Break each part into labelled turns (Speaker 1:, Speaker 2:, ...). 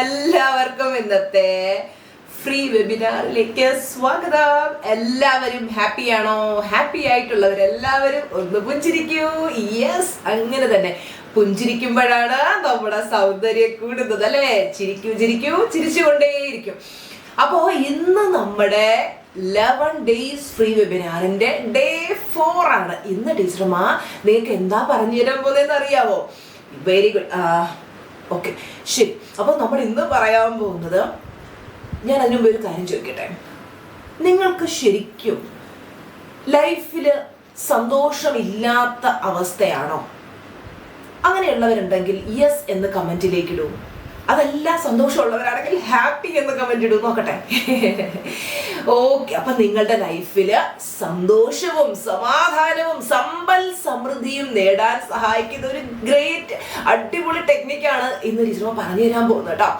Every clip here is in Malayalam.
Speaker 1: എല്ലാവർക്കും ഇന്നത്തെ ഫ്രീ വെബിനാറിലേക്ക് സ്വാഗതം. എല്ലാവരും ഹാപ്പിയാണോ? ഹാപ്പി ആയിട്ടുള്ളവരെല്ലാവരും ഒന്ന് പുഞ്ചിരിക്കൂ. യെസ്, അങ്ങനെ തന്നെ പുഞ്ചിരിക്കുമ്പോഴാണ് നമ്മുടെ സൗന്ദര്യം കൂടുന്നത് അല്ലേ? ചിരിക്കൂ ചിരിക്കൂ, ചിരിച്ചുകൊണ്ടേയിരിക്കും. അപ്പോ ഇന്ന് നമ്മുടെ 11 days ഫ്രീ വെബിനാറിന്റെ ഡേ 4 ആണ്. ഇന്ന് ടീച്ചർമാ നിങ്ങൾക്ക് എന്താ പറഞ്ഞു തരാൻ പോകുന്നതെന്ന് അറിയാവോ? Very good. ഓക്കെ, ശരി. അപ്പോൾ നമ്മൾ ഇന്ന് പറയാൻ പോകുന്നത്, ഞാൻ അതിനു മുമ്പ് ഒരു കാര്യം ചോദിക്കട്ടെ. നിങ്ങൾക്ക് ശരിക്കും ലൈഫിൽ സന്തോഷമില്ലാത്ത അവസ്ഥയാണോ? അങ്ങനെയുള്ളവരുണ്ടെങ്കിൽ യെസ് എന്ന് കമന്റിലേക്ക് ഇടൂ. അതല്ല സന്തോഷമുള്ളവരാണെങ്കിൽ ഹാപ്പി എന്ന് കമന്റ് ഇടൂ. നോക്കട്ടെ. ഓക്കെ, അപ്പൊ നിങ്ങളുടെ ലൈഫില് സന്തോഷവും സമാധാനവും സമ്പൽ സമൃദ്ധിയും നേടാൻ സഹായിക്കുന്ന ഒരു ഗ്രേറ്റ് അടിപൊളി ടെക്നിക്കാണ് ഇന്ന് ടീച്ചർ പറഞ്ഞു തരാൻ പോകുന്നത് കേട്ടോ.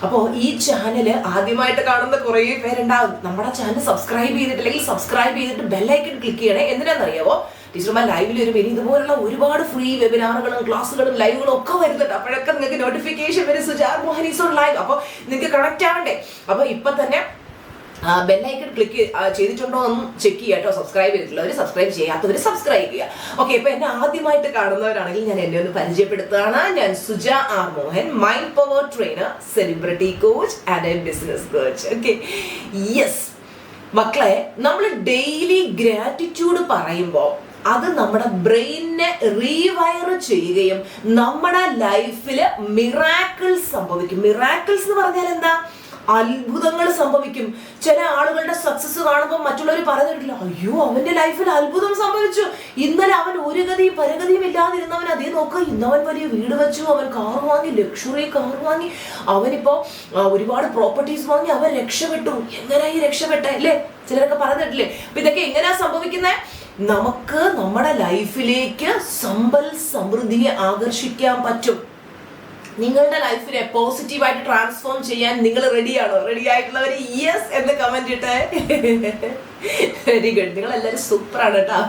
Speaker 1: അപ്പോൾ ഈ ചാനല് ആദ്യമായിട്ട് കാണുന്ന കുറേ പേരുണ്ടാവും. നമ്മുടെ ചാനൽ സബ്സ്ക്രൈബ് ചെയ്തിട്ടില്ലെങ്കിൽ സബ്സ്ക്രൈബ് ചെയ്തിട്ട് ബെല്ലൈക്കൺ ക്ലിക്ക് ചെയ്യണേ. എന്തിനാണെന്നറിയാവോ? ടീച്ചർമാർ ലൈവിൽ ഒരു ഇനി ഇതുപോലുള്ള ഒരുപാട് ഫ്രീ വെബിനാറുകളും ക്ലാസ്സുകളും ലൈവുകളും ഒക്കെ വരുന്നുണ്ട്. അപ്പോഴൊക്കെ നിങ്ങൾക്ക് നോട്ടിഫിക്കേഷൻ വരും, Sujar Mohan is on live. അപ്പോൾ നിങ്ങൾക്ക് കണക്ട് ആവണ്ടേ? അപ്പോൾ ഇപ്പം തന്നെ ബെല്ലൈക്കൺ ക്ലിക്ക് ചെയ്തിട്ടുണ്ടോ എന്ന് ചെക്ക് ചെയ്യുക കേട്ടോ. സബ്സ്ക്രൈബ് ചെയ്തിട്ടുള്ളവർ സബ്സ്ക്രൈബ് ചെയ്യാത്തവർ സബ്സ്ക്രൈബ് ചെയ്യുക. ഓക്കെ, ഇപ്പൊ എന്നെ ആദ്യമായിട്ട് കാണുന്നവരാണെങ്കിൽ ഞാൻ എന്നെ ഒന്ന് പരിചയപ്പെടുത്തുകയാണ്. ഞാൻ Suja R Mohan, mind power trainer, celebrity coach and business coach. Okay, yes മക്കളെ, നമ്മൾ ഡെയിലി ഗ്രാറ്റിറ്റ്യൂഡ് പറയുമ്പോൾ അത് നമ്മുടെ ബ്രെയിനിനെ റീവയർ ചെയ്യുകയും നമ്മുടെ ലൈഫിൽ മിറാക്കിൾസ് സംഭവിക്കും. മിറാക്കിൾസ് എന്ന് പറഞ്ഞാൽ എന്താ? അത്ഭുതങ്ങൾ സംഭവിക്കും. ചില ആളുകളുടെ സക്സസ് കാണുമ്പോൾ മറ്റുള്ളവർ പറഞ്ഞിട്ടില്ല, അയ്യോ അവന്റെ ലൈഫിൽ അത്ഭുതം സംഭവിച്ചു, ഇന്നലെ അവൻ ഒരു ഗതിയും പരഗതിയും ഇല്ലാതിരുന്നവൻ അതേ നോക്കുക, ഇന്നവൻ വലിയ വീട് വെച്ചു, അവൻ കാർ വാങ്ങി, ലക്ഷറി കാർ വാങ്ങി, അവനിപ്പോ ഒരുപാട് പ്രോപ്പർട്ടീസ് വാങ്ങി, അവൻ രക്ഷപ്പെട്ടു. എങ്ങനെയായി രക്ഷപ്പെട്ടെ അല്ലേ? ചിലരൊക്കെ പറഞ്ഞിട്ടില്ലേ? അപ്പൊ ഇതൊക്കെ എങ്ങനെയാ സംഭവിക്കുന്നത്? നമുക്ക് നമ്മുടെ ലൈഫിലേക്ക് സമ്പൽ സമൃദ്ധിയെ ആകർഷിക്കാൻ പറ്റും. നിങ്ങളുടെ ലൈഫിനെ പോസിറ്റീവായിട്ട് ട്രാൻസ്ഫോം ചെയ്യാൻ നിങ്ങൾ റെഡിയാണോ? റെഡി ആയിട്ടുള്ളവർ യെസ് എന്ന് കമന്റ് ഇട്ടേ. വെരി ഗുഡ്, നിങ്ങൾ എല്ലാവരും സൂപ്പറാണ് കേട്ടോ.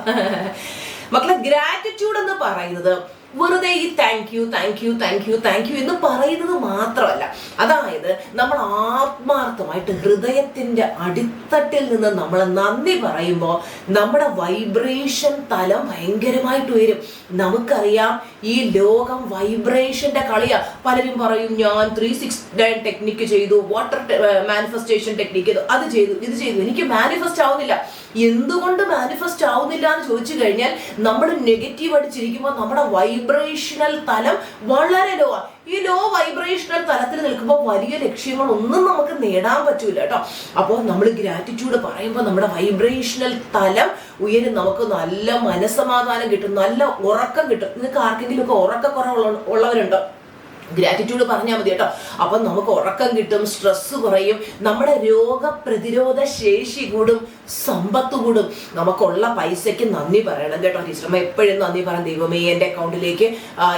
Speaker 1: മക്കളെ, ഗ്രാറ്റിറ്റ്യൂഡ് എന്ന് പറയുന്നത് വെറുതെ ഈ thank you thank you thank you thank you എന്ന് പറയുന്നത് മാത്രമല്ല. അതായത് നമ്മൾ ആത്മാർത്ഥമായിട്ട് ഹൃദയത്തിന്റെ അടിത്തട്ടിൽ നിന്ന് നമ്മൾ നന്ദി പറയുമ്പോൾ നമ്മുടെ വൈബ്രേഷൻ തലം ഭയങ്കരമായിട്ട് ഉയരും. നമുക്കറിയാം ഈ ലോകം വൈബ്രേഷന്റെ കളിയാ. പലരും പറയും ഞാൻ 369 ടെക്നിക്ക് ചെയ്തു, വാട്ടർ മാനിഫെസ്റ്റേഷൻ ടെക്നിക്ക് ചെയ്തു, അത് ചെയ്തു, ഇത് ചെയ്തു, എനിക്ക് മാനിഫെസ്റ്റ് ആവുന്നില്ല. എന്തുകൊണ്ട് മാനിഫെസ്റ്റ് ആവുന്നില്ല എന്ന് ചോദിച്ചു കഴിഞ്ഞാൽ നമ്മൾ നെഗറ്റീവ് അടിച്ചിരിക്കുമ്പോൾ നമ്മുടെ വൈബ്രേഷണൽ തലം വളരെ ലോ ആണ്. ഈ ലോ വൈബ്രേഷണൽ തലത്തിൽ നിൽക്കുമ്പോൾ വലിയ ലക്ഷ്യങ്ങളൊന്നും നമുക്ക് നേടാൻ പറ്റൂല കേട്ടോ. അപ്പോൾ നമ്മൾ ഗ്രാറ്റിറ്റ്യൂഡ് പറയുമ്പോൾ നമ്മുടെ വൈബ്രേഷണൽ തലം ഉയരും, നമുക്ക് നല്ല മനസ്സമാധാനം കിട്ടും, നല്ല ഉറക്കം കിട്ടും. നിങ്ങൾക്ക് ആർക്കെങ്കിലും ഒക്കെ ഉറക്കക്കുറവുള്ളവരുണ്ടോ? ഗ്രാറ്റിറ്റ്യൂഡ് പറഞ്ഞാൽ മതി കേട്ടോ. അപ്പം നമുക്ക് ഉറക്കം കിട്ടും, സ്ട്രെസ് കുറയും, നമ്മുടെ രോഗപ്രതിരോധ ശേഷി കൂടും, സമ്പത്ത് കൂടും. നമുക്കുള്ള പൈസയ്ക്ക് നന്ദി പറയണം കേട്ടോ. ടീച്ചർമ്മ എപ്പോഴും നന്ദി പറയും. ദൈവമേ, എൻ്റെ അക്കൗണ്ടിലേക്ക്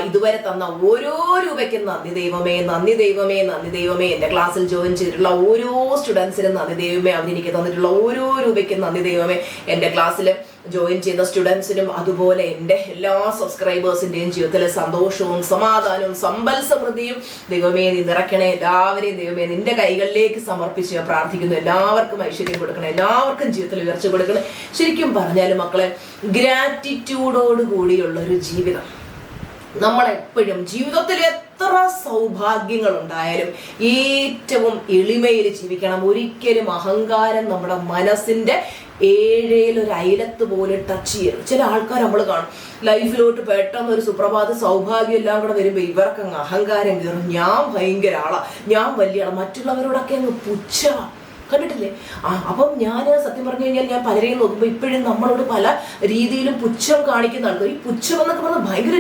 Speaker 1: ഇതുവരെ തന്ന ഓരോ രൂപയ്ക്കും നന്ദി ദൈവമേ, നന്ദി ദൈവമേ, നന്ദി ദൈവമേ. എൻ്റെ ക്ലാസ്സിൽ ജോയിൻ ചെയ്തിട്ടുള്ള ഓരോ സ്റ്റുഡൻസിനും നന്ദി ദൈവമേ, അവരെനിക്ക് തന്നിട്ടുള്ള ഓരോ രൂപയ്ക്കും നന്ദി ദൈവമേ. എൻ്റെ ക്ലാസ്സിൽ ജോയിൻ ചെയ്ത സ്റ്റുഡൻസിനും അതുപോലെ എൻ്റെ എല്ലാ സബ്സ്ക്രൈബേഴ്സിൻ്റെയും ജീവിതത്തിൽ സന്തോഷവും സമാധാനവും സമ്പൽ സമൃദ്ധിയും ദൈവമേ നീ നിറയ്ക്കണേ. എല്ലാവരെയും ദൈവമേ നിന്റെ കൈകളിലേക്ക് സമർപ്പിച്ച് ഞാൻ പ്രാർത്ഥിക്കുന്നു. എല്ലാവർക്കും ഐശ്വര്യം കൊടുക്കണം, എല്ലാവർക്കും ജീവിതത്തിൽ ഉയർച്ച കൊടുക്കണം. ശരിക്കും പറഞ്ഞാലും മക്കളെ, ഗ്രാറ്റിറ്റ്യൂഡോട് കൂടിയുള്ള ഒരു ജീവിതം, നമ്മളെപ്പോഴും ജീവിതത്തിൽ എത്ര സൗഭാഗ്യങ്ങൾ ഉണ്ടായാലും ഏറ്റവും എളിമയിൽ ജീവിക്കണം. ഒരിക്കലും അഹങ്കാരം നമ്മുടെ മനസ്സിന്റെ ഏഴേലൊരു അയലത്ത് പോലെ ടച്ച് ചെയ്യരുത്. ചില ആൾക്കാർ നമ്മൾ കാണും ലൈഫിലോട്ട് പെട്ടെന്ന് ഒരു സുപ്രഭാത സൗഭാഗ്യം എല്ലാം കൂടെ വരുമ്പോൾ ഇവർക്ക് അങ്ങ് അഹങ്കാരം കയറും. ഞാൻ ഭയങ്കര ആളാ, ഞാൻ വലിയ ആളാ, മറ്റുള്ളവരോടൊക്കെ അങ്ങ് പുച്ഛമാ. കണ്ടിട്ടില്ലേ? അപ്പം ഞാൻ സത്യം പറഞ്ഞു കഴിഞ്ഞാൽ ഞാൻ പലരെയും നോക്കുമ്പോൾ ഇപ്പോഴും നമ്മളോട് പല രീതിയിലും പുച്ഛം കാണിക്കുന്ന ആൾക്കാർ. ഈ പുച്ഛം എന്നൊക്കെ പറഞ്ഞാൽ ഭയങ്കര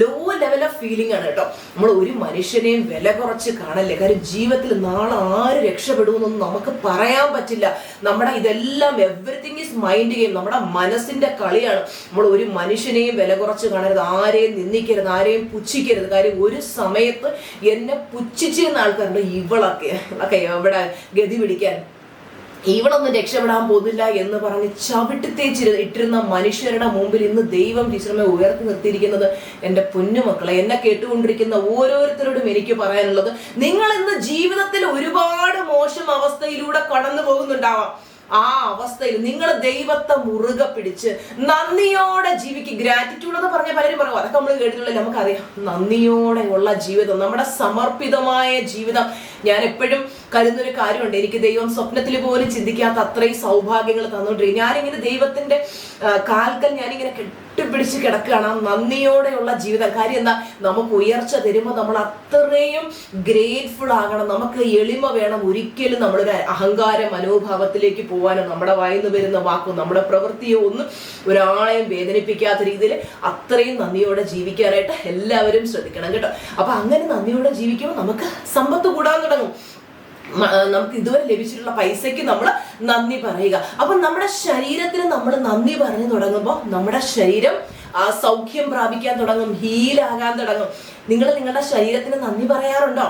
Speaker 1: ലോ ലെവൽ ഓഫ് ഫീലിംഗ് ആണ് കേട്ടോ. നമ്മൾ ഒരു മനുഷ്യനെയും വില കുറച്ച് കാണല്ലേ. കാര്യം ജീവിതത്തിൽ നാളെ ആര് രക്ഷപ്പെടുമെന്നൊന്നും നമുക്ക് പറയാൻ പറ്റില്ല. നമ്മുടെ ഇതെല്ലാം എവറിത്തിങ് ഈസ് മൈൻഡ് ഗെയിം, നമ്മുടെ മനസ്സിന്റെ കളിയാണ്. നമ്മൾ ഒരു മനുഷ്യനെയും വില കുറച്ച് കാണരുത്, ആരെയും നിന്ദിക്കരുത്, ആരെയും പുച്ഛിക്കരുത്. കാര്യം ഒരു സമയത്ത് എന്നെ പുച്ഛിച്ചിരുന്ന ആൾക്കാരുണ്ട്, ഇവളൊക്കെ എവിടെ ഗതി പിടിക്കാൻ ഇവളൊന്നും രക്ഷപ്പെടാൻ പോകുന്നില്ല എന്ന് പറഞ്ഞ് ചവിട്ടിത്തേച്ച് ഇട്ടിരുന്ന മനുഷ്യരുടെ മുമ്പിൽ ഇന്ന് ദൈവം ടീച്ചറിനെ ഉയർത്തി നിർത്തിയിരിക്കുന്നത് എൻ്റെ പൊന്നുമക്കളെ, എന്നെ കേട്ടുകൊണ്ടിരിക്കുന്ന ഓരോരുത്തരോടും എനിക്ക് പറയാനുള്ളത്, നിങ്ങൾ ഇന്ന് ജീവിതത്തിൽ ഒരുപാട് മോശം അവസ്ഥയിലൂടെ കടന്നു പോകുന്നുണ്ടാവാം. ആ അവസ്ഥയിൽ നിങ്ങൾ ദൈവത്തെ മുറുകെ പിടിച്ച് നന്ദിയോടെ ജീവിക്കുക. ഗ്രാറ്റിറ്റ്യൂഡ് എന്ന് പറഞ്ഞ പലരും പറയും, അതൊക്കെ നമ്മൾ കേട്ടിട്ടുള്ള നമുക്കറിയാം. നന്ദിയോടെയുള്ള ജീവിതം, നമ്മുടെ സമർപ്പിതമായ ജീവിതം. ഞാൻ എപ്പോഴും കരുതുന്നൊരു കാര്യമുണ്ട്, എനിക്ക് ദൈവം സ്വപ്നത്തിൽ പോലും ചിന്തിക്കാത്ത അത്രയും സൗഭാഗ്യങ്ങൾ തന്നുകൊണ്ടിരിക്കും. ഞാനിങ്ങനെ ദൈവത്തിന്റെ കാൽക്കൽ ഞാനിങ്ങനെ കെട്ടിപ്പിടിച്ച് കിടക്കുകയാണ്. നന്ദിയോടെയുള്ള ജീവിതം. കാര്യം എന്താ, നമുക്ക് ഉയർച്ച തരുമ്പോൾ നമ്മൾ അത്രയും ഗ്രേറ്റ്ഫുൾ ആകണം. നമുക്ക് എളിമ വേണം. ഒരിക്കലും നമ്മളൊരു അഹങ്കാര മനോഭാവത്തിലേക്ക് പോകാനും നമ്മുടെ വായിന്ന് വരുന്ന വാക്കും നമ്മുടെ പ്രവൃത്തിയോ ഒന്നും ഒരാളെയും വേദനിപ്പിക്കാത്ത രീതിയിൽ അത്രയും നന്ദിയോടെ ജീവിക്കാനായിട്ട് എല്ലാവരും ശ്രദ്ധിക്കണം കേട്ടോ. അപ്പൊ അങ്ങനെ നന്ദിയോടെ ജീവിക്കുമ്പോൾ നമുക്ക് സമ്പത്ത് കൂടാൻ തുടങ്ങും. നമുക്ക് ഇതുവരെ ലഭിച്ചിട്ടുള്ള പൈസയ്ക്ക് നമ്മൾ നന്ദി പറയുക. അപ്പൊ നമ്മുടെ ശരീരത്തിന് നമ്മൾ നന്ദി പറഞ്ഞു തുടങ്ങുമ്പോൾ നമ്മുടെ ശരീരം സൗഖ്യം പ്രാപിക്കാൻ തുടങ്ങും, ഹീലാകാൻ തുടങ്ങും. നിങ്ങൾ നിങ്ങളുടെ ശരീരത്തിന് നന്ദി പറയാറുണ്ടോ?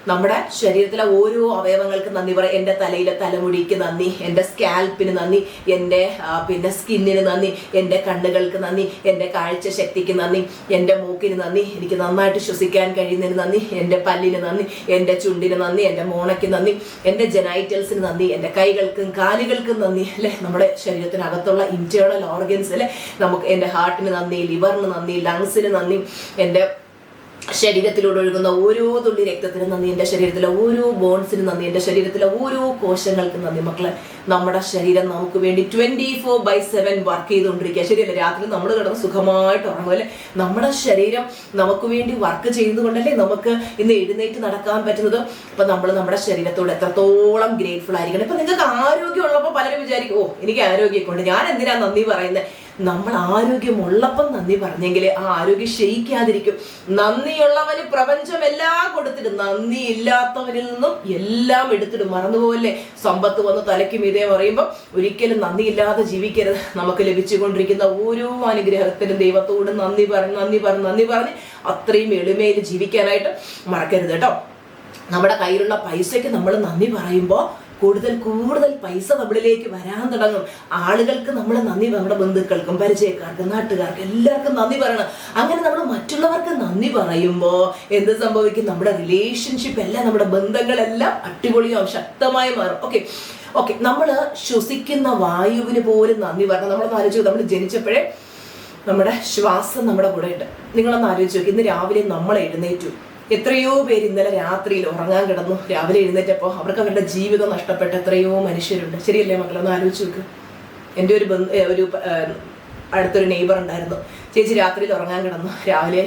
Speaker 1: നമ്മുടെ ശരീരത്തിലെ ഓരോ അവയവങ്ങൾക്ക് നന്ദി പറയും. എൻ്റെ തലയിലെ തലമുടിക്ക് നന്ദി, എൻ്റെ സ്കാൽപ്പിന് നന്ദി, എൻ്റെ സ്കിന്നിന് നന്ദി, എൻ്റെ കണ്ണുകൾക്ക് നന്ദി, എൻ്റെ കാഴ്ച ശക്തിക്ക് നന്ദി, എൻ്റെ മൂക്കിന് നന്ദി, എനിക്ക് നന്നായിട്ട് ശ്വസിക്കാൻ കഴിയുന്നതിന് നന്ദി, എൻ്റെ പല്ലിന് നന്ദി, എൻ്റെ ചുണ്ടിന് നന്ദി, എൻ്റെ മോണയ്ക്ക് നന്ദി, എൻ്റെ ജനൈറ്റൽസിന് നന്ദി, എൻ്റെ കൈകൾക്കും കാലുകൾക്കും നന്ദി. അല്ലെ, നമ്മുടെ ശരീരത്തിനകത്തുള്ള ഇന്റേണൽ ഓർഗൻസ് അല്ലെ, നമുക്ക് എൻ്റെ ഹാർട്ടിന് നന്ദി, ലിവറിന് നന്ദി, ലങ്സിന് നന്ദി, എൻ്റെ ശരീരത്തിലൂടെ ഒഴുകുന്ന ഓരോ തുള്ളി രക്തത്തിന് നന്ദി, എൻ്റെ ശരീരത്തിലെ ഓരോ ബോൺസിന് നന്ദി, എൻ്റെ ശരീരത്തിലെ ഓരോ കോശങ്ങൾക്കും നന്ദി. മക്കളെ, നമ്മുടെ ശരീരം നമുക്ക് വേണ്ടി 24/7 വർക്ക് ചെയ്തുകൊണ്ടിരിക്കുക. ശരിയല്ലേ? രാത്രി നമ്മൾ കിടന്ന് സുഖമായിട്ട് ഉറങ്ങും അല്ലെ? നമ്മുടെ ശരീരം നമുക്ക് വേണ്ടി വർക്ക് ചെയ്യുന്നതുകൊണ്ടല്ലേ നമുക്ക് ഇന്ന് എഴുന്നേറ്റ് നടക്കാൻ പറ്റുന്നത്. അപ്പൊ നമ്മൾ നമ്മുടെ ശരീരത്തോട് എത്രത്തോളം ഗ്രേറ്റ്ഫുൾ ആയിരിക്കണം. ഇപ്പൊ നിങ്ങൾക്ക് ആരോഗ്യം ഉള്ളപ്പോൾ പലരും വിചാരിക്കും, ഓ എനിക്ക് ആരോഗ്യമൊക്കെ ഉണ്ട്, ഞാൻ എന്തിനാ നന്ദി പറയുന്നത്. നമ്മൾ ആരോഗ്യമുള്ളപ്പം നന്ദി പറഞ്ഞെങ്കിൽ ആ ആരോഗ്യം ക്ഷയിക്കാതിരിക്കും. നന്ദിയുള്ളവന് പ്രപഞ്ചം എല്ലാം കൊടുത്തിടും, നന്ദി ഇല്ലാത്തവരിൽ നിന്നും എല്ലാം എടുത്തിടും. മറന്നുപോകല്ലേ, സമ്പത്ത് വന്ന് തലയ്ക്ക് മീതെ പറയുമ്പോൾ ഒരിക്കലും നന്ദിയില്ലാതെ ജീവിക്കരുത്. നമുക്ക് ലഭിച്ചുകൊണ്ടിരിക്കുന്ന ഓരോ അനുഗ്രഹത്തിനും ദൈവത്തോട് നന്ദി പറഞ്ഞ് അത്രയും എളിമയിൽ ജീവിക്കാനായിട്ട് മറക്കരുത് കേട്ടോ. നമ്മുടെ കയ്യിലുള്ള പൈസയ്ക്ക് നമ്മൾ നന്ദി പറയുമ്പോൾ കൂടുതൽ പൈസ നമ്മളിലേക്ക് വരാൻ തുടങ്ങും. ആളുകൾക്ക് നമ്മൾ നന്ദി, നമ്മുടെ ബന്ധുക്കൾക്കും പരിചയക്കാർക്കും നാട്ടുകാർക്കും എല്ലാവർക്കും നന്ദി പറയണം. അങ്ങനെ നമ്മൾ മറ്റുള്ളവർക്ക് നന്ദി പറയുമ്പോൾ എന്ത് സംഭവിക്കും? നമ്മുടെ റിലേഷൻഷിപ്പ് എല്ലാം, നമ്മുടെ ബന്ധങ്ങളെല്ലാം അടിപൊളിയാവും, ശക്തമായി മാറും. ഓക്കെ നമ്മൾ ശ്വസിക്കുന്ന വായുവിന് പോലും നന്ദി പറയണം. നമ്മളൊന്ന് ആലോചിച്ചു, നമ്മൾ ജനിച്ചപ്പോഴേ നമ്മുടെ ശ്വാസം നമ്മുടെ കൂടെ ഉണ്ട്. നിങ്ങളൊന്ന് ആലോചിച്ച് നോക്കി, ഇന്ന് രാവിലെ നമ്മൾ എഴുന്നേറ്റു. എത്രയോ പേര് ഇന്നലെ രാത്രിയിൽ ഉറങ്ങാൻ കിടന്നു, രാവിലെ എഴുന്നേറ്റപ്പോൾ അവർക്ക് അവരുടെ ജീവിതം നഷ്ടപ്പെട്ട എത്രയോ മനുഷ്യരുണ്ട്. ശരിയല്ലേ മക്കളെ? ഒന്ന് ആലോചിച്ച് നോക്ക്. എൻ്റെ ഒരു അടുത്തൊരു നെയ്ബർ ഉണ്ടായിരുന്നു. ചേച്ചി രാത്രിയിൽ ഉറങ്ങാൻ കിടന്നു, രാവിലെ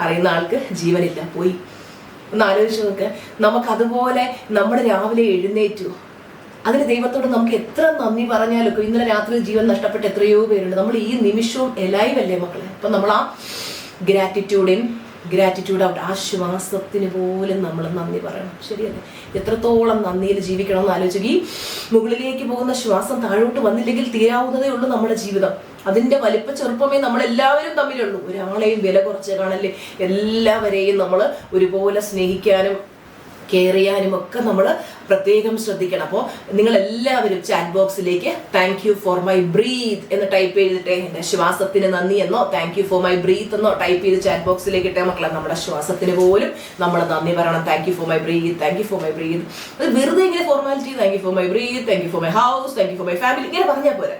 Speaker 1: അറിയുന്ന ആൾക്ക് ജീവനില്ല, പോയി. ഒന്ന് ആലോചിച്ച് നോക്ക്. നമുക്കതുപോലെ നമ്മൾ രാവിലെ എഴുന്നേറ്റു, അതിന് ദൈവത്തോട് നമുക്ക് എത്ര നന്ദി പറഞ്ഞാലൊക്കെ ഇന്നലെ രാത്രി ജീവൻ നഷ്ടപ്പെട്ട എത്രയോ പേരുണ്ട്. നമ്മൾ ഈ നിമിഷവും എലൈവ് അല്ലേ മക്കളെ? അപ്പം നമ്മൾ ആ ഗ്രാറ്റിറ്റ്യൂഡ് ഔട്ട്, ആ ശ്വാസത്തിന് പോലും നമ്മൾ നന്ദി പറയണം. ശരിയല്ലേ? എത്രത്തോളം നന്ദിയിൽ ജീവിക്കണം എന്ന് ആലോചിക്കുക. ഈ മുകളിലേക്ക് പോകുന്ന ശ്വാസം താഴോട്ട് വന്നില്ലെങ്കിൽ തീരാവുന്നതേ ഉള്ളൂ നമ്മുടെ ജീവിതം. അതിൻ്റെ വലിപ്പ ചെറുപ്പമേ നമ്മളെല്ലാവരും തമ്മിലുള്ളൂ. ഒരാളെയും വില കുറച്ച് കാണല്ലേ. എല്ലാവരെയും നമ്മൾ ഒരുപോലെ സ്നേഹിക്കാനും കെയർ ചെയ്യാനും ഒക്കെ നമ്മൾ പ്രത്യേകം ശ്രദ്ധിക്കണം. അപ്പോൾ നിങ്ങളെല്ലാവരും ചാറ്റ് ബോക്സിലേക്ക് thank you for my breath എന്ന് ടൈപ്പ് ചെയ്തിട്ടേ, എൻ്റെ ശ്വാസത്തിന് നന്ദി എന്നോ thank you for my breath എന്നോ ടൈപ്പ് ചെയ്ത് ചാറ്റ് ബോക്സിലേക്ക് ഇട്ടേ മക്കളെ. നമ്മുടെ ശ്വാസത്തിന് പോലും നമ്മൾ നന്ദി പറയണം. Thank you for my breath, thank you for my breath. അത് വെറുതെ ഇങ്ങനെ formality, thank you for my breath, thank you for my house, thank you for my family, ഇങ്ങനെ പറഞ്ഞാൽ പോരെ.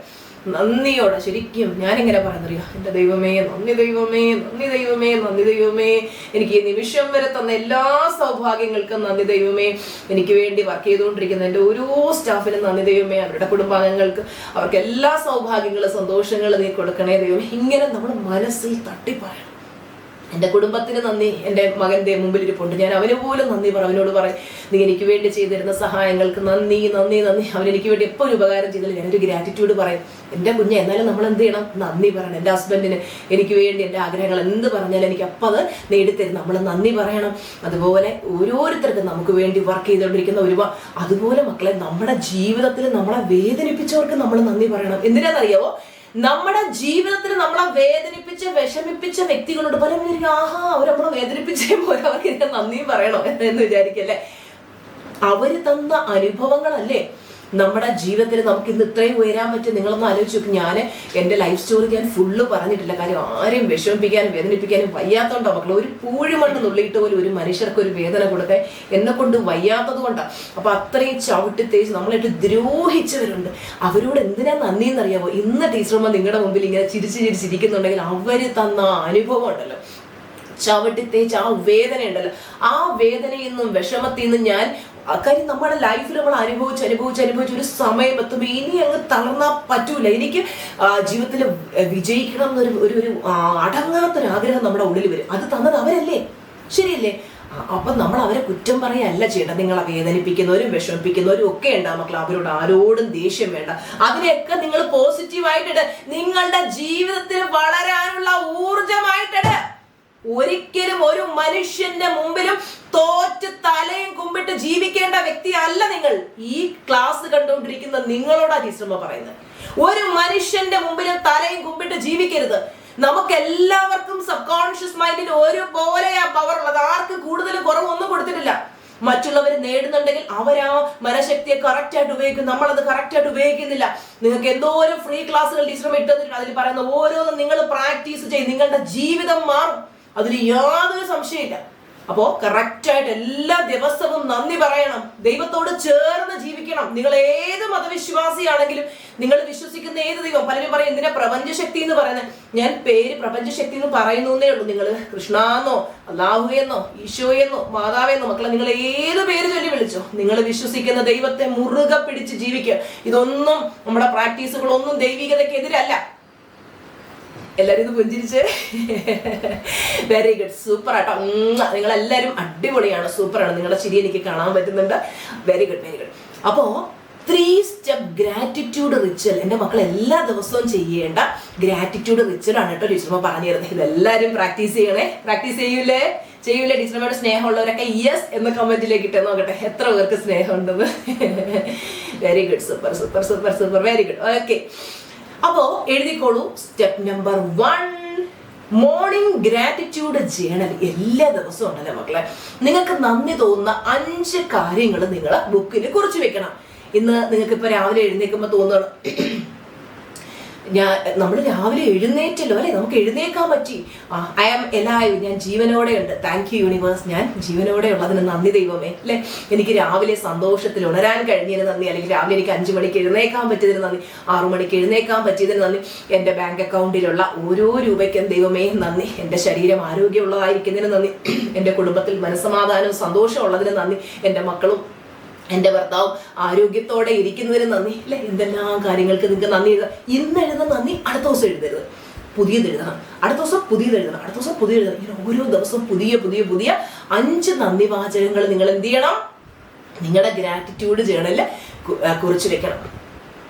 Speaker 1: നന്ദിയോടെ ശരിക്കും ഞാനിങ്ങനെ പറയുന്നറിയോ, എൻ്റെ ദൈവമേ നന്ദി, ദൈവമേ നന്ദി, ദൈവമേ നന്ദി, ദൈവമേ എനിക്ക് ഈ നിമിഷം വരെ തന്ന എല്ലാ സൗഭാഗ്യങ്ങൾക്കും നന്ദി ദൈവമേ. എനിക്ക് വേണ്ടി വർക്ക് ചെയ്തുകൊണ്ടിരിക്കുന്ന എൻ്റെ ഓരോ സ്റ്റാഫിനും നന്ദി ദൈവമേ. അവരുടെ കുടുംബാംഗങ്ങൾക്ക് അവർക്ക് എല്ലാ സൗഭാഗ്യങ്ങളും സന്തോഷങ്ങളും നീ കൊടുക്കണേ ദൈവമേ. ഇങ്ങനെ നമ്മൾ മനസ്സിൽ തട്ടിപ്പറയണം. എൻ്റെ കുടുംബത്തിന് നന്ദി, എൻ്റെ മകൻ്റെ മുമ്പിൽ ഇരിപ്പുണ്ട്, ഞാൻ അവന് പോലും നന്ദി പറയും. അവനോട് പറയും, നീ എനിക്ക് വേണ്ടി ചെയ്തിരുന്ന സഹായങ്ങൾക്ക് നന്ദി. അവൻ എനിക്ക് വേണ്ടി എപ്പോൾ ഒരു ഉപകാരം ചെയ്താലും ഞാനൊരു ഗ്രാറ്റിറ്റ്യൂഡ് പറയും. എൻ്റെ കുഞ്ഞ്, എന്നാലും നമ്മൾ എന്ത് ചെയ്യണം? നന്ദി പറയണം. എൻ്റെ ഹസ്ബൻഡിന് എനിക്ക് വേണ്ടി എൻ്റെ ആഗ്രഹങ്ങൾ എന്ത് പറഞ്ഞാലും എനിക്ക് അപ്പം അത് നേടിത്തരും, നമ്മൾ നന്ദി പറയണം. അതുപോലെ ഓരോരുത്തർക്കും നമുക്ക് വേണ്ടി വർക്ക് ചെയ്തുകൊണ്ടിരിക്കുന്ന ഒരുപാട്, അതുപോലെ മക്കളെ നമ്മുടെ ജീവിതത്തിൽ നമ്മളെ വേദനിപ്പിച്ചവർക്ക് നമ്മൾ നന്ദി പറയണം. എന്തിനാണെന്നറിയാവോ? നമ്മുടെ ജീവിതത്തിൽ നമ്മളെ വേദനിപ്പിച്ച വിഷമിപ്പിച്ച വ്യക്തികളോട് പലരും വിചാരിക്കും, ആഹാ അവർ നമ്മളെ വേദനിപ്പിച്ചേ പോലെ അവർക്ക് നന്ദിയും പറയണോ എന്ന് വിചാരിക്കല്ലേ. അവര് തന്ന അനുഭവങ്ങളല്ലേ നമ്മുടെ ജീവിതത്തിൽ നമുക്ക് ഇന്ന് ഇത്രയും ഉയരാൻ പറ്റും. നിങ്ങളൊന്ന് ആലോചിച്ച് നോക്കും. ഞാൻ എൻ്റെ ലൈഫ് സ്റ്റോറി ഞാൻ ഫുള്ള് പറഞ്ഞിട്ടില്ല. കാര്യം ആരെയും വിഷമിപ്പിക്കാനും വേദനിപ്പിക്കാനും വയ്യാത്തതുകൊണ്ടോ മക്കളെ. ഒരു പൂഴിമണ്ണ് നുള്ളിയിട്ട് പോലും ഒരു മനുഷ്യർക്ക് ഒരു വേദന കൊടുക്കാൻ എന്നെ കൊണ്ട് വയ്യാത്തത് കൊണ്ടാണ്. അപ്പൊ അത്രയും ചവിട്ടി തേച്ച് നമ്മളായിട്ട് ദ്രോഹിച്ചവരുണ്ട്. അവരോട് എന്തിനാ നന്ദി എന്നറിയാമോ? ഇന്ന് ടീച്ചർമാർ നിങ്ങളുടെ മുമ്പിൽ ഇങ്ങനെ ചിരിക്കുന്നുണ്ടെങ്കിൽ അവര് തന്ന അനുഭവം ഉണ്ടല്ലോ, ചവിട്ടി തേച്ച് ആ വേദന ഉണ്ടല്ലോ, ആ വേദനയിൽ നിന്നും വിഷമത്തിൽ നിന്നും ഞാൻ കാര്യം നമ്മുടെ ലൈഫിൽ നമ്മൾ അനുഭവിച്ച് ഒരു സമയം എത്തുമ്പോൾ ഇനി അങ്ങ് തളർന്നാ പറ്റൂല. എനിക്ക് ജീവിതത്തിൽ വിജയിക്കണം എന്നൊരു ഒരു അടങ്ങാത്തൊരു ആഗ്രഹം നമ്മുടെ ഉള്ളിൽ വരും. അത് തന്നത് അവരല്ലേ, ശരിയല്ലേ? അപ്പം നമ്മൾ അവരെ കുറ്റം പറയല്ല ചെയ്യേണ്ടത്. നിങ്ങളെ വേദനിപ്പിക്കുന്നവരും വിഷമിപ്പിക്കുന്നവരും ഒക്കെ ഉണ്ടാവും മക്കൾ. അവരോട് ആരോടും ദേഷ്യം വേണ്ട. അതിനെയൊക്കെ നിങ്ങൾ പോസിറ്റീവായിട്ടിട്ട് നിങ്ങളുടെ ജീവിതത്തിൽ വളരാനുള്ള ഊർജമായിട്ടിട്ട്. ഒരിക്കലും ഒരു മനുഷ്യന്റെ മുമ്പിലും തോറ്റ് തലയും കുമ്പിട്ട് ജീവിക്കേണ്ട വ്യക്തി അല്ല നിങ്ങൾ. ഈ ക്ലാസ് കണ്ടുകൊണ്ടിരിക്കുന്ന നിങ്ങളോടാ ടീച്ചർമ്മ പറയുന്നത്. ഒരു മനുഷ്യന്റെ മുമ്പിലും തലയും കുമ്പിട്ട് ജീവിക്കരുത്. നമുക്ക് എല്ലാവർക്കും സബ് കോൺഷ്യസ് മൈൻഡിൽ ഒരുപോലെയാ പവർ ഉള്ളത്. ആർക്കും കൂടുതൽ കുറവൊന്നും കൊടുത്തിട്ടില്ല. മറ്റുള്ളവർ നേടുന്നുണ്ടെങ്കിൽ അവരാ മനഃശക്തിയെ കറക്റ്റ് ആയിട്ട് ഉപയോഗിക്കും. നമ്മളത് കറക്റ്റ് ആയിട്ട് ഉപയോഗിക്കുന്നില്ല. നിങ്ങൾക്ക് എന്തോരം ഫ്രീ ക്ലാസ്സുകൾ ടീച്ചർമ്മ ഇട്ടതിട്ടുണ്ട്. അതിൽ പറയുന്ന ഓരോന്നും നിങ്ങൾ പ്രാക്ടീസ് ചെയ്ത് നിങ്ങളുടെ ജീവിതം മാറും. അതിൽ യാതൊരു സംശയമില്ല. അപ്പോ കറക്റ്റായിട്ട് എല്ലാ ദിവസവും നന്ദി പറയണം. ദൈവത്തോട് ചേർന്ന് ജീവിക്കണം. നിങ്ങൾ ഏത് മതവിശ്വാസിയാണെങ്കിലും നിങ്ങൾ വിശ്വസിക്കുന്ന ഏത് ദൈവം, പലരും പറയും എന്തിനാ പ്രപഞ്ചശക്തി എന്ന് പറയുന്നത്. ഞാൻ പേര് പ്രപഞ്ചശക്തി എന്ന് പറയുന്നേ ഉള്ളൂ. നിങ്ങൾ കൃഷ്ണാന്നോ അല്ലാഹുവെന്നോ ഈശോയെന്നോ മാതാവെന്നോ മക്കളെ നിങ്ങൾ ഏത് പേര് ചൊല്ലി വിളിച്ചോ, നിങ്ങൾ വിശ്വസിക്കുന്ന ദൈവത്തെ മുറുകെ പിടിച്ച് ജീവിക്കുക. ഇതൊന്നും നമ്മുടെ പ്രാക്ടീസുകളൊന്നും ദൈവികതയ്ക്കെതിരല്ല. എല്ലാവരും ഇത് പുഞ്ചിരിച്ച് വെരി ഗുഡ്, സൂപ്പർ ആട്ടോ. നിങ്ങളെല്ലാവരും അടിപൊളിയാണ്, സൂപ്പറാണ്. നിങ്ങളുടെ ചിരി എനിക്ക് കാണാൻ പറ്റുന്നുണ്ട്. Very good, very good. അപ്പോ 3 സ്റ്റെപ്പ് ഗ്രാറ്റിറ്റ്യൂഡ് റിച്വൽ എൻ്റെ മക്കൾ എല്ലാ ദിവസവും ചെയ്യേണ്ട ഗ്രാറ്റിറ്റ്യൂഡ് റിച്വൽ ആണ് കേട്ടോ ടീച്ചർമ്മ പറഞ്ഞു തരുന്നത്. ഇതെല്ലാവരും പ്രാക്ടീസ് ചെയ്യണേ. പ്രാക്ടീസ് ചെയ്യൂലേ ടീച്ചർമ്മയുടെ സ്നേഹമുള്ളവരൊക്കെ യെസ് എന്ന് കമന്റിലേക്ക് ഇട്ട് നോക്കട്ടെ എത്ര പേർക്ക് സ്നേഹം ഉണ്ടെന്ന്. Very good, super super super super, very good. Okay, അപ്പോ എഴുതിക്കോളൂ. Step number 1, morning gratitude journal. എല്ലാ ദിവസവും ഉണ്ടല്ലേ മക്കളെ, നിങ്ങൾക്ക് നന്ദി തോന്നുന്ന 5 കാര്യങ്ങൾ നിങ്ങൾ ബുക്കിൽ കുറിച്ച് വെക്കണം. ഇന്ന് നിങ്ങൾക്ക് ഇപ്പൊ രാവിലെ എഴുന്നേൽക്കുമ്പോൾ തോന്നണം, നമ്മൾ രാവിലെ എഴുന്നേറ്റല്ലോ അല്ലെ, നമുക്ക് എഴുന്നേക്കാൻ പറ്റി. ഐ ആം എലൈവ്, ഞാൻ ജീവനോടെ ഉണ്ട്. താങ്ക് യു യൂണിവേഴ്സ്, ഞാൻ ജീവനോടെ ഉള്ളതിന് നന്ദി ദൈവമേ അല്ലെ. എനിക്ക് രാവിലെ സന്തോഷത്തിൽ ഉണരാൻ കഴിഞ്ഞതിന് നന്ദി. അല്ലെങ്കിൽ രാവിലെ എനിക്ക് 5 മണിക്ക് എഴുന്നേക്കാൻ പറ്റിയതിന് നന്ദി. 6 മണിക്ക് എഴുന്നേക്കാൻ പറ്റിയതിന് നന്ദി. എൻ്റെ ബാങ്ക് അക്കൗണ്ടിലുള്ള ഓരോ രൂപയ്ക്കും ദൈവമേ നന്ദി. എൻ്റെ ശരീരം ആരോഗ്യമുള്ളതായിരിക്കുന്നതിന് നന്ദി. എൻ്റെ കുടുംബത്തിൽ മനസ്സമാധാനവും സന്തോഷവും ഉള്ളതിന് നന്ദി. എൻ്റെ മക്കളും എൻ്റെ ഭർത്താവും ആരോഗ്യത്തോടെ ഇരിക്കുന്നതിന് നന്ദി അല്ലെ. എന്തെല്ലാം കാര്യങ്ങൾക്ക് നിങ്ങൾക്ക് നന്ദി എഴുതാം. ഇന്ന് എഴുതുന്ന നന്ദി അടുത്ത ദിവസം എഴുതരുത്, പുതിയത് എഴുതണം. അടുത്ത ദിവസം പുതിയത് എഴുതണം, അടുത്ത ദിവസം പുതിയത് എഴുതണം. ഇങ്ങനെ ഓരോ ദിവസവും പുതിയ പുതിയ പുതിയ 5 നന്ദി വാചകങ്ങൾ നിങ്ങൾ എന്ത് ചെയ്യണം, നിങ്ങളുടെ ഗ്രാറ്റിറ്റ്യൂഡ് ജേണലിൽ കുറിച്ച് വെക്കണം.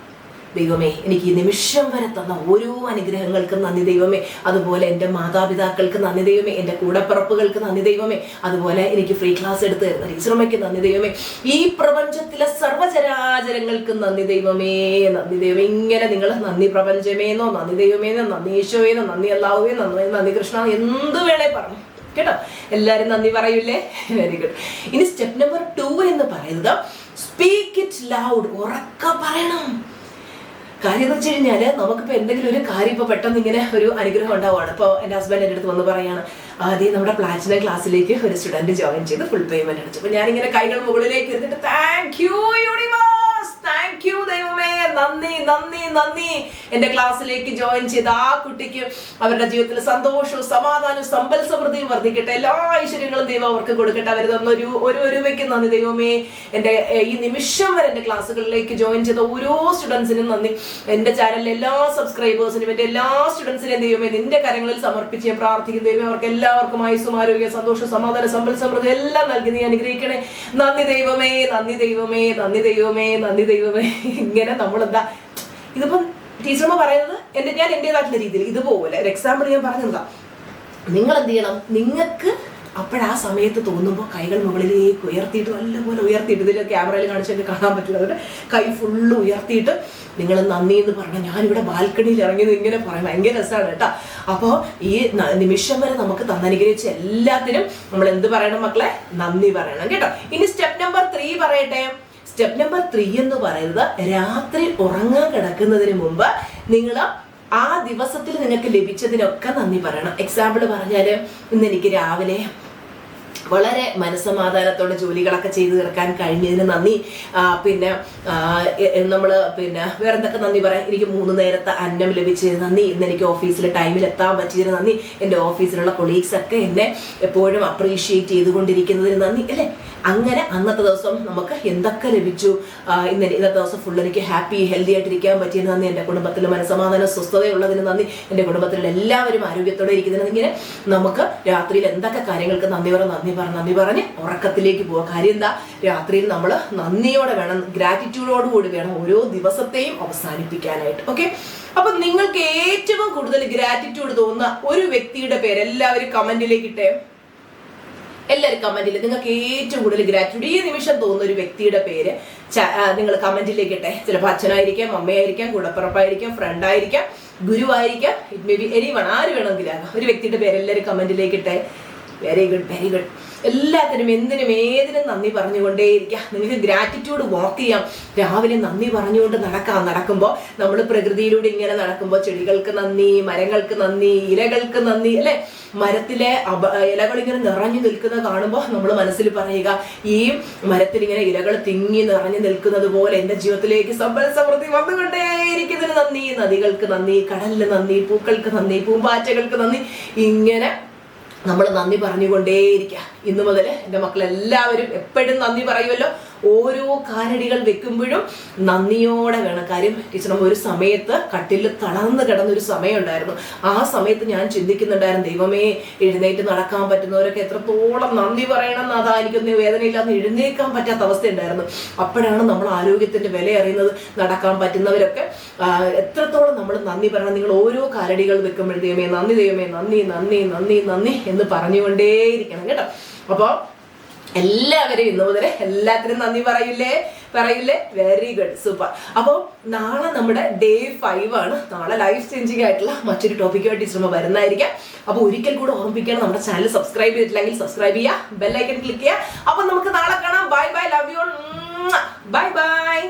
Speaker 1: ദൈവമേ എനിക്ക് ഈ നിമിഷം വരെ തന്ന ഓരോ അനുഗ്രഹങ്ങൾക്കും നന്ദി ദൈവമേ. അതുപോലെ എൻ്റെ മാതാപിതാക്കൾക്ക് നന്ദി ദൈവമേ. എൻ്റെ കൂടപ്പിറപ്പുകൾക്ക് നന്ദി ദൈവമേ. അതുപോലെ എനിക്ക് ഫ്രീ ക്ലാസ് എടുത്ത് തരുന്ന ടീച്ചർമ്മയ്ക്ക് നന്ദി ദൈവമേ. ഈ പ്രപഞ്ചത്തിലെ സർവ്വചരാചരങ്ങൾക്ക് നന്ദി ദൈവമേ, നന്ദി ദൈവമേ. ഇങ്ങനെ നിങ്ങൾ നന്ദി പ്രപഞ്ചമേന്നോ നന്ദി ദൈവമേന്നോ നന്ദി ഈശോയെന്നോ നന്ദി അല്ലാഹുവേ നന്ദി കൃഷ്ണ എന്ത് വേണേ പറഞ്ഞു കേട്ടോ. എല്ലാവരും നന്ദി പറയൂലേ? Very good. ഇനി സ്റ്റെപ്പ് നമ്പർ 2 എന്ന് പറയുന്നത് സ്പീക്ക് ഇറ്റ് ലൗഡ്. ഉറക്ക പറയണം. കാര്യം എന്ന് വെച്ച് കഴിഞ്ഞാൽ നമുക്കിപ്പോൾ എന്തെങ്കിലും ഒരു കാര്യം ഇപ്പോൾ പെട്ടെന്ന് ഇങ്ങനെ ഒരു അനുഗ്രഹം ഉണ്ടാവുകയാണ്. ഇപ്പോൾ എൻ്റെ ഹസ്ബൻഡ് എൻ്റെ അടുത്ത് വന്ന് പറയാണ്, ആദ്യം നമ്മുടെ പ്ലാറ്റിനം ക്ലാസ്സിലേക്ക് ഒരു സ്റ്റുഡൻറ്റ് ജോയിൻ ചെയ്ത് ഫുൾ പേയ്മെന്റ് അടിച്ചു. അപ്പോൾ ഞാനിങ്ങനെ കൈകൾ മുകളിലേക്ക് എടുത്തിട്ട് thank you universe, thank you ദൈവമേ, നന്ദി നന്ദി നന്ദി. എൻ്റെ ക്ലാസ്സിലേക്ക് ജോയിൻ ചെയ്ത ആ കുട്ടിക്ക് അവരുടെ ജീവിതത്തിൽ സന്തോഷവും സമാധാനവും സമ്പൽ സമൃദ്ധിയും വർദ്ധിക്കട്ടെ. എല്ലാ ഐശ്വര്യങ്ങളും ദൈവം അവർക്ക് കൊടുക്കട്ടെ. അവർ തന്ന ഒരു രൂപയ്ക്ക് നന്ദി ദൈവമേ. എൻ്റെ ഈ നിമിഷം വരെ എൻ്റെ ക്ലാസ്സുകളിലേക്ക് ജോയിൻ ചെയ്ത ഓരോ സ്റ്റുഡൻസിനും നന്ദി. എൻ്റെ ചാനലിലെ എല്ലാ സബ്സ്ക്രൈബേഴ്സിനും എൻ്റെ എല്ലാ സ്റ്റുഡൻസിനെയും ദൈവമേ നിന്റെ കരങ്ങളിൽ സമർപ്പിച്ച് ഞാൻ പ്രാർത്ഥിക്കും. ദൈവമേ അവർക്ക് എല്ലാവർക്കും ആയുസ്സും ആരോഗ്യം സന്തോഷം സമാധാനം സമ്പൽ സമൃദ്ധി എല്ലാം നൽകി നീ അനുഗ്രഹിക്കണേ. നന്ദി ദൈവമേ, നന്ദി ദൈവമേ, നന്ദി ദൈവമേ, നന്ദി ദൈവമേ. ഇങ്ങനെ നമ്മളെന്താ ഇതിപ്പം ടീച്ചർമ്മ പറയുന്നത് ഞാൻ എൻ്റെതായിട്ടുള്ള രീതിയിൽ ഇതുപോലെ ഒരു എക്സാമ്പിൾ ഞാൻ പറഞ്ഞതാ. നിങ്ങൾ എന്ത് ചെയ്യണം, നിങ്ങൾക്ക് അപ്പോഴാ സമയത്ത് തോന്നുമ്പോൾ കൈകൾ മുകളിലേക്ക് ഉയർത്തിയിട്ട് നല്ലപോലെ ഉയർത്തിയിട്ട്, ഇതിൽ ക്യാമറയിൽ കാണിച്ചൊക്കെ കാണാൻ പറ്റില്ല, അതുകൊണ്ട് കൈ ഫുള്ള് ഉയർത്തിയിട്ട് നിങ്ങൾ നന്ദി എന്ന് പറഞ്ഞാൽ ഞാനിവിടെ ബാൽക്കണിയിൽ ഇറങ്ങിയത് ഇങ്ങനെ പറയാം. ഭയങ്കര രസമാണ് കേട്ടോ. അപ്പോൾ ഈ നിമിഷം വരെ നമുക്ക് തന്നനുഗ്രഹിച്ച എല്ലാത്തിനും നമ്മൾ എന്ത് പറയണം മക്കളെ, നന്ദി പറയണം കേട്ടോ. ഇനി സ്റ്റെപ്പ് നമ്പർ 3 പറയട്ടെ. സ്റ്റെപ്പ് നമ്പർ 3 എന്ന് പറയുന്നത് രാത്രി ഉറങ്ങാൻ കിടക്കുന്നതിന് മുമ്പ് നിങ്ങൾ ആ ദിവസത്തിൽ നിങ്ങൾക്ക് ലഭിച്ചതിനൊക്കെ നന്ദി പറയണം. എക്സാമ്പിൾ പറഞ്ഞാൽ, ഇന്ന് എനിക്ക് രാവിലെ വളരെ മനസ്സമാധാനത്തോടെ ജോലികളൊക്കെ ചെയ്തു തീർക്കാൻ കഴിഞ്ഞതിന് നന്ദി. പിന്നെ നമ്മൾ വേറെ എന്തൊക്കെ നന്ദി പറയാം, എനിക്ക് 3 നേരത്തെ അന്നം ലഭിച്ചതിന് നന്ദി, ഇന്ന് എനിക്ക് ഓഫീസിൽ ടൈമിൽ എത്താൻ പറ്റിയതിന് നന്ദി, എൻ്റെ ഓഫീസിലുള്ള കൊളീഗ്സ് ഒക്കെ എന്നെ എപ്പോഴും അപ്രീഷിയേറ്റ് ചെയ്തുകൊണ്ടിരിക്കുന്നതിന് നന്ദി, അല്ലേ? അങ്ങനെ അന്നത്തെ ദിവസം നമുക്ക് എന്തൊക്കെ ലഭിച്ചു, ഇന്നത്തെ ദിവസം ഫുൾ എനിക്ക് ഹാപ്പി ഹെൽത്തി ആയിട്ടിരിക്കാൻ പറ്റിയതിന് നന്ദി, എൻ്റെ കുടുംബത്തിൽ മനസ്സമാധാനം സ്വസ്ഥതയുള്ളതിന് നന്ദി, എൻ്റെ കുടുംബത്തിലുള്ള എല്ലാവരും ആരോഗ്യത്തോടെ ഇരിക്കുന്നതിന്. ഇങ്ങനെ നമുക്ക് രാത്രിയിൽ എന്തൊക്കെ കാര്യങ്ങൾക്ക് നന്ദി പറഞ്ഞ് ഉറക്കത്തിലേക്ക് പോവുക. കാര്യം എന്താ, രാത്രിയിൽ നമ്മൾ നന്ദിയോടെ വേണം, ഗ്രാറ്റിറ്റ്യൂഡോടുകൂടി വേണം ഓരോ ദിവസത്തെയും അവസാനിപ്പിക്കാനായിട്ട്. ഓക്കെ, അപ്പൊ നിങ്ങൾക്ക് ഏറ്റവും കൂടുതൽ ഗ്രാറ്റിറ്റ്യൂഡ് തോന്നുന്ന ഒരു വ്യക്തിയുടെ പേര് എല്ലാവരും കമന്റിലേക്ക് ഇട്ടേ. എല്ലാവരും കമന്റിൽ നിങ്ങൾക്ക് ഏറ്റവും കൂടുതൽ ഗ്രാറ്റിറ്റ്യൂഡ് ഈ നിമിഷം തോന്നുന്ന ഒരു വ്യക്തിയുടെ പേര് നിങ്ങൾ കമന്റിലേക്ക് ഇട്ടെ. ചിലപ്പോൾ അച്ഛനായിരിക്കാം, അമ്മയായിരിക്കാം, കൂടപ്പിറപ്പായിരിക്കാം, ഫ്രണ്ട് ആയിരിക്കാം, ഗുരുവായിരിക്കാം, ഇറ്റ് മേ ബി എനിവൺ, ആര് വേണമെങ്കിലാകാം. ഒരു വ്യക്തിയുടെ പേര് എല്ലാവരും കമന്റിലേക്ക് ഇട്ടെ. Very good, very good. എല്ലാത്തിനും എന്തിനും ഏതിനും നന്ദി പറഞ്ഞുകൊണ്ടേയിരിക്കാം. നിങ്ങൾക്ക് ഗ്രാറ്റിറ്റ്യൂഡ് വാക്ക് ചെയ്യാം. രാവിലെ നന്ദി പറഞ്ഞുകൊണ്ട് നടക്കുമ്പോൾ നമ്മൾ പ്രകൃതിയിലൂടെ ഇങ്ങനെ നടക്കുമ്പോൾ ചെടികൾക്ക് നന്ദി, മരങ്ങൾക്ക് നന്ദി, ഇലകൾക്ക് നന്ദി, അല്ലെ? മരത്തിലെ ഇലകൾ ഇങ്ങനെ നിറഞ്ഞു നിൽക്കുന്നത് കാണുമ്പോൾ നമ്മൾ മനസ്സിൽ പറയുക, ഈ മരത്തിൽ ഇങ്ങനെ ഇലകൾ തിങ്ങി നിറഞ്ഞു നിൽക്കുന്നത് പോലെ എൻ്റെ ജീവിതത്തിലേക്ക് സമ്പൽ സമൃദ്ധി വന്നുകൊണ്ടേയിരിക്കുന്നതിന് നന്ദി. നദികൾക്ക് നന്ദി, കടലിന് നന്ദി, പൂക്കൾക്ക് നന്ദി, പൂമ്പാറ്റകൾക്ക് നന്ദി. ഇങ്ങനെ നമ്മൾ നന്ദി പറഞ്ഞുകൊണ്ടേയിരിക്കുക. ഇന്നു മുതൽ എൻ്റെ മക്കളെല്ലാവരും എപ്പോഴും നന്ദി പറയുമല്ലോ. ഓരോ കാലടികൾ വെക്കുമ്പോഴും നന്ദിയോടെ വേണം. കാര്യം ടീച്ചർ, ഒരു സമയത്ത് കട്ടിൽ തളർന്ന് കിടന്നൊരു സമയം ഉണ്ടായിരുന്നു. ആ സമയത്ത് ഞാൻ ചിന്തിക്കുന്നുണ്ടായിരുന്നു, ദൈവമേ, എഴുന്നേറ്റ് നടക്കാൻ പറ്റുന്നവരൊക്കെ എത്രത്തോളം നന്ദി പറയണം. അതാ എനിക്കൊന്നും വേദനയില്ലാതെ എഴുന്നേൽക്കാൻ പറ്റാത്ത അവസ്ഥ ഉണ്ടായിരുന്നു. അപ്പോഴാണ് നമ്മൾ ആരോഗ്യത്തിന്റെ വില അറിയുന്നത്. നടക്കാൻ പറ്റുന്നവരൊക്കെ എത്രത്തോളം നമ്മൾ നന്ദി പറയണം. നിങ്ങൾ ഓരോ കാലടികൾ വെക്കുമ്പോഴും ദൈവമേ നന്ദി, ദൈവമേ നന്ദി, നന്ദി, നന്ദി, നന്ദി എന്ന് പറഞ്ഞുകൊണ്ടേയിരിക്കണം കേട്ടോ. അപ്പോൾ എല്ലാവരും ഇന്നു മുതൽ എല്ലാത്തിനും നന്ദി പറയില്ലേ? Very good, super. അപ്പോൾ നാളെ നമ്മുടെ ഡേ 5 ആണ്. നാളെ ലൈഫ് ചേഞ്ചിങ് ആയിട്ടുള്ള മറ്റൊരു ടോപ്പിക്കുമായിട്ട് ടീച്ചർ വരുന്നതായിരിക്കാം. അപ്പോൾ ഒരിക്കൽ കൂടെ ഓർമ്മിക്കണം, നമ്മുടെ ചാനൽ സബ്സ്ക്രൈബ് ചെയ്തിട്ടില്ലെങ്കിൽ സബ്സ്ക്രൈബ് ചെയ്യുക, ബെൽ ഐക്കൺ ക്ലിക്ക് ചെയ്യുക. അപ്പോൾ നമുക്ക് നാളെ കാണാം. Bye bye, love you all, bye bye.